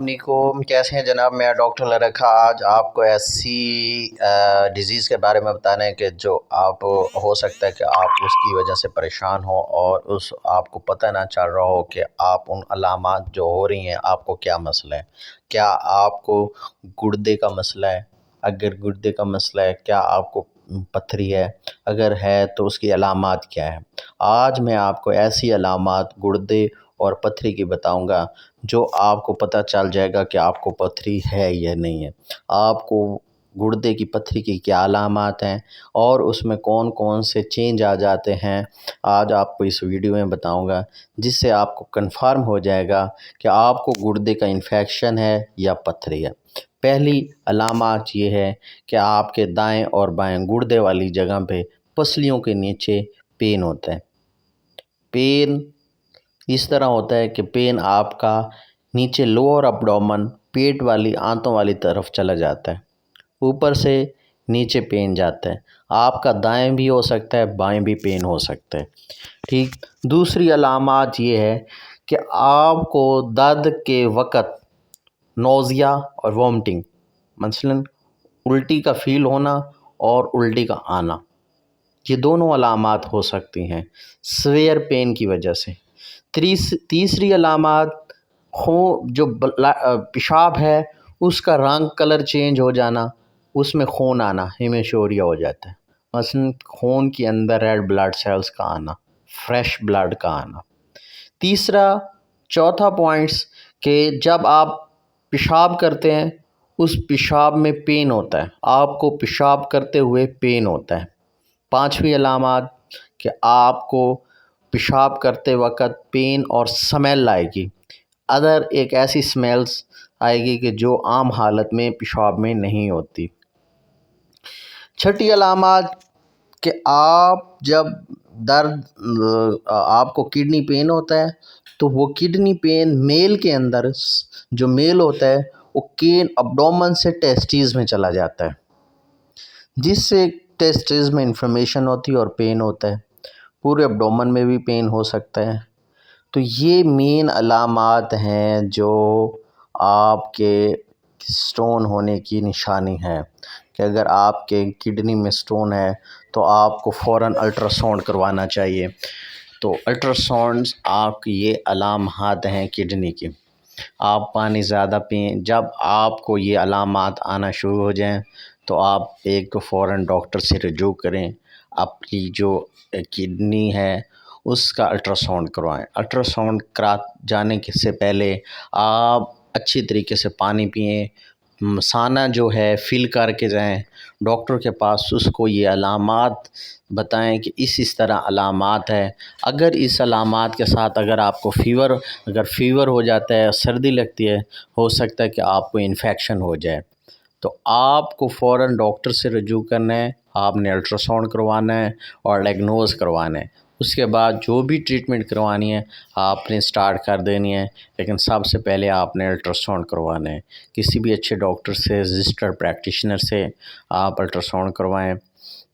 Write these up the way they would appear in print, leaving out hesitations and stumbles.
علیکم، کیسے ہیں جناب؟ میں ڈاکٹر لرکھا آج آپ کو ایسی ڈیزیز کے بارے میں بتانا ہے کہ جو آپ ہو سکتا ہے کہ آپ اس کی وجہ سے پریشان ہو اور آپ کو پتہ نہ چل رہا ہو کہ آپ ان علامات جو ہو رہی ہیں آپ کو کیا مسئلہ ہے۔ کیا آپ کو گردے کا مسئلہ ہے؟ اگر گردے کا مسئلہ ہے، کیا آپ کو پتھری ہے؟ اگر ہے تو اس کی علامات کیا ہے؟ آج میں آپ کو ایسی علامات گردے اور پتھری کی بتاؤں گا جو آپ کو پتہ چل جائے گا کہ آپ کو پتھری ہے یا نہیں ہے۔ آپ کو گردے کی پتھری کی کیا علامات ہیں اور اس میں کون کون سے چینج آ جاتے ہیں، آج آپ کو اس ویڈیو میں بتاؤں گا، جس سے آپ کو کنفرم ہو جائے گا کہ آپ کو گردے کا انفیکشن ہے یا پتھری ہے۔ پہلی علامات یہ ہے کہ آپ کے دائیں اور بائیں گردے والی جگہ پہ پسلیوں کے نیچے پین ہوتا ہے۔ پین اس طرح ہوتا ہے کہ پین آپ کا نیچے لوور ابڈومن، پیٹ والی آنتوں والی طرف چلا جاتا ہے، اوپر سے نیچے پین جاتا ہے۔ آپ کا دائیں بھی ہو سکتا ہے، بائیں بھی پین ہو سکتا ہے، ٹھیک۔ دوسری علامات یہ ہے کہ آپ کو درد کے وقت نوزیا اور وومٹنگ، مثلاً الٹی کا فیل ہونا اور الٹی کا آنا، یہ دونوں علامات ہو سکتی ہیں سویئر پین کی وجہ سے۔ تیسری علامات جو پیشاب ہے اس کا رنگ کلر چینج ہو جانا، اس میں خون آنا، ہیمیشوریا ہو جاتا ہے، مثلاً خون کے اندر ریڈ بلڈ سیلز کا آنا، فریش بلڈ کا آنا۔ چوتھا پوائنٹس کہ جب آپ پیشاب کرتے ہیں اس پیشاب میں پین ہوتا ہے، آپ کو پیشاب کرتے ہوئے پین ہوتا ہے۔ پانچویں علامات کہ آپ کو پیشاب کرتے وقت پین اور سمیل آئے گی، ایک ایسی سمیلز آئے گی کہ جو عام حالت میں پیشاب میں نہیں ہوتی۔ چھٹی علامات کہ جب آپ کو کڈنی پین ہوتا ہے تو وہ کڈنی پین میل کے اندر جو میل ہوتا ہے وہ کین ابڈومن سے ٹیسٹیز میں چلا جاتا ہے، جس سے ٹیسٹیز میں انفلیمیشن ہوتی ہے اور پین ہوتا ہے، پورے ابڈومن میں بھی پین ہو سکتا ہے۔ تو یہ مین علامات ہیں جو آپ کے سٹون ہونے کی نشانی ہے کہ اگر آپ کے کڈنی میں سٹون ہے تو آپ کو فوراً الٹرا ساؤنڈ کروانا چاہیے۔ تو الٹرا ساؤنڈز آپ کی یہ علامات ہیں کڈنی کی۔ آپ پانی زیادہ پئیں، جب آپ کو یہ علامات آنا شروع ہو جائیں تو آپ فوراً ڈاکٹر سے رجوع کریں، اپنی جو کڈنی ہے اس کا الٹرا ساؤنڈ کروائیں۔ الٹرا ساؤنڈ جانے سے پہلے آپ اچھی طریقے سے پانی پئیں، مثانہ جو ہے فل کر کے جائیں ڈاکٹر کے پاس، اس کو یہ علامات بتائیں کہ اس طرح علامات ہے۔ اگر اس علامات کے ساتھ اگر آپ کو فیور ہو جاتا ہے، سردی لگتی ہے، ہو سکتا ہے کہ آپ کو انفیکشن ہو جائے، تو آپ کو فوراً ڈاکٹر سے رجوع کرنا ہے، آپ نے الٹرا ساؤنڈ کروانا ہے اور ڈائگنوز کروانا ہے۔ اس کے بعد جو بھی ٹریٹمنٹ کروانی ہے آپ نے سٹارٹ کر دینی ہے، لیکن سب سے پہلے آپ نے الٹرا ساؤنڈ کروانا ہے۔ کسی بھی اچھے ڈاکٹر سے، رجسٹرڈ پریکٹیشنر سے آپ الٹرا ساؤنڈ کروائیں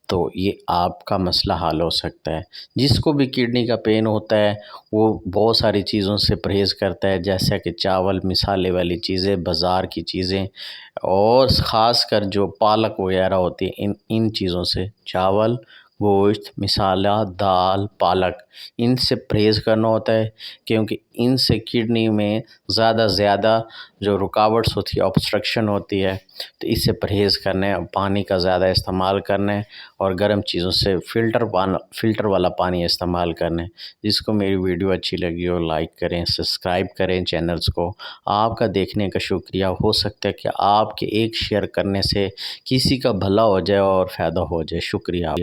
تو یہ آپ کا مسئلہ حل ہو سکتا ہے۔ جس کو بھی کڈنی کا پین ہوتا ہے وہ بہت ساری چیزوں سے پرہیز کرتا ہے، جیسا کہ چاول، مصالحے والی چیزیں، بازار کی چیزیں، اور خاص کر جو پالک وغیرہ ہوتی ہے، ان چیزوں سے، چاول، گوشت، مصالحہ، دال، پالک، ان سے پرہیز کرنا ہوتا ہے، کیونکہ ان سے کڈنی میں زیادہ جو رکاوٹس ہوتی ہے، obstruction ہوتی ہے، تو اس سے پرہیز کرنا ہے، پانی کا زیادہ استعمال کرنا ہے اور گرم چیزوں سے فلٹر والا پانی استعمال کرنا ہے۔ جس کو میری ویڈیو اچھی لگی ہو لائک کریں، سبسکرائب کریں چینلز کو۔ آپ کا دیکھنے کا شکریہ۔ ہو سکتا ہے کہ آپ کے ایک شیئر کرنے سے کسی کا بھلا ہو جائے اور فائدہ ہو جائے۔ شکریہ۔